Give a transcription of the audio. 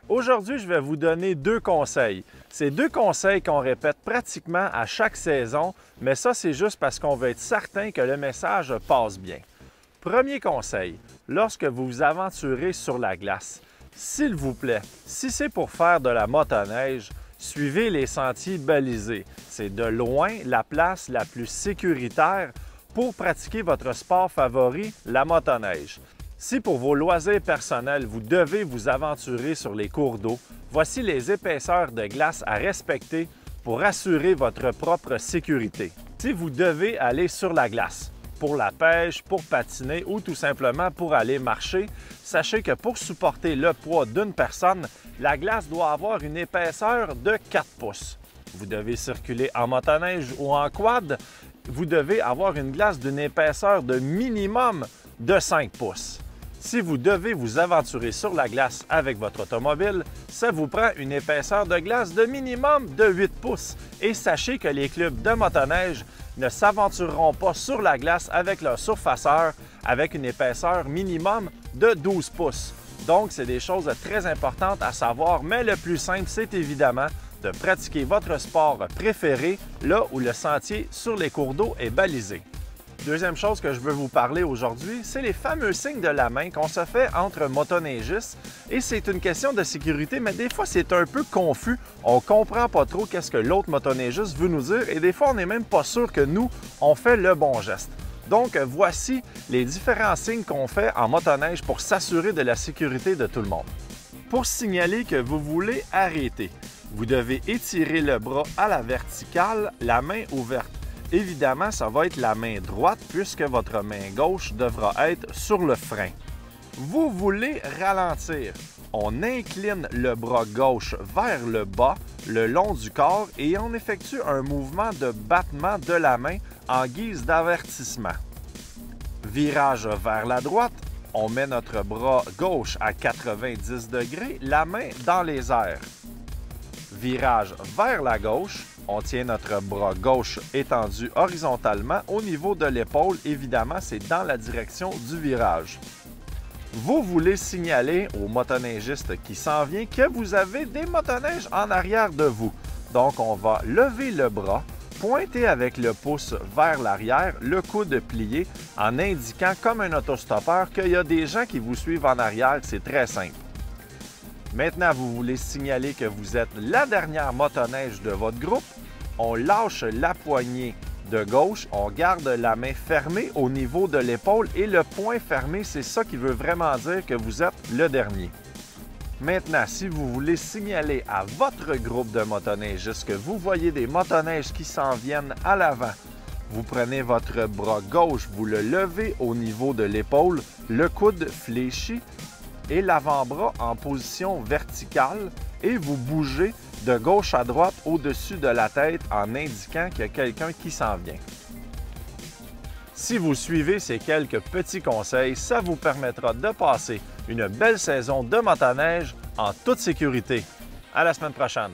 Aujourd'hui, je vais vous donner deux conseils. C'est deux conseils qu'on répète pratiquement à chaque saison, mais ça, c'est juste parce qu'on veut être certain que le message passe bien. Premier conseil, lorsque vous vous aventurez sur la glace, s'il vous plaît, si c'est pour faire de la motoneige, suivez les sentiers balisés. C'est de loin la place la plus sécuritaire pour pratiquer votre sport favori, la motoneige. Si pour vos loisirs personnels, vous devez vous aventurer sur les cours d'eau, voici les épaisseurs de glace à respecter pour assurer votre propre sécurité. Si vous devez aller sur la glace, pour la pêche, pour patiner ou tout simplement pour aller marcher, sachez que pour supporter le poids d'une personne, la glace doit avoir une épaisseur de 4 pouces. Vous devez circuler en motoneige ou en quad, vous devez avoir une glace d'une épaisseur de minimum de 5 pouces. Si vous devez vous aventurer sur la glace avec votre automobile, ça vous prend une épaisseur de glace de minimum de 8 pouces. Et sachez que les clubs de motoneige ne s'aventureront pas sur la glace avec leur surfaceur avec une épaisseur minimum de 12 pouces. Donc, c'est des choses très importantes à savoir, mais le plus simple, c'est évidemment de pratiquer votre sport préféré là où le sentier sur les cours d'eau est balisé. Deuxième chose que je veux vous parler aujourd'hui, c'est les fameux signes de la main qu'on se fait entre motoneigistes. Et c'est une question de sécurité, mais des fois, c'est un peu confus. On ne comprend pas trop qu'est-ce que l'autre motoneigiste veut nous dire et des fois, on n'est même pas sûr que nous, on fait le bon geste. Donc, voici les différents signes qu'on fait en motoneige pour s'assurer de la sécurité de tout le monde. Pour signaler que vous voulez arrêter, vous devez étirer le bras à la verticale, la main ouverte. Évidemment, ça va être la main droite puisque votre main gauche devra être sur le frein. Vous voulez ralentir. On incline le bras gauche vers le bas, le long du corps et on effectue un mouvement de battement de la main en guise d'avertissement. Virage vers la droite, on met notre bras gauche à 90 degrés, la main dans les airs. Virage vers la gauche, on tient notre bras gauche étendu horizontalement au niveau de l'épaule. Évidemment, c'est dans la direction du virage. Vous voulez signaler au motoneigiste qui s'en vient que vous avez des motoneiges en arrière de vous. Donc, on va lever le bras, pointer avec le pouce vers l'arrière, le coude plié, en indiquant comme un autostoppeur qu'il y a des gens qui vous suivent en arrière. C'est très simple. Maintenant, vous voulez signaler que vous êtes la dernière motoneige de votre groupe. On lâche la poignée de gauche, on garde la main fermée au niveau de l'épaule et le poing fermé, c'est ça qui veut vraiment dire que vous êtes le dernier. Maintenant, si vous voulez signaler à votre groupe de motoneigistes que vous voyez des motoneiges qui s'en viennent à l'avant, vous prenez votre bras gauche, vous le levez au niveau de l'épaule, le coude fléchi, et l'avant-bras en position verticale et vous bougez de gauche à droite au-dessus de la tête en indiquant qu'il y a quelqu'un qui s'en vient. Si vous suivez ces quelques petits conseils, ça vous permettra de passer une belle saison de motoneige en toute sécurité. À la semaine prochaine!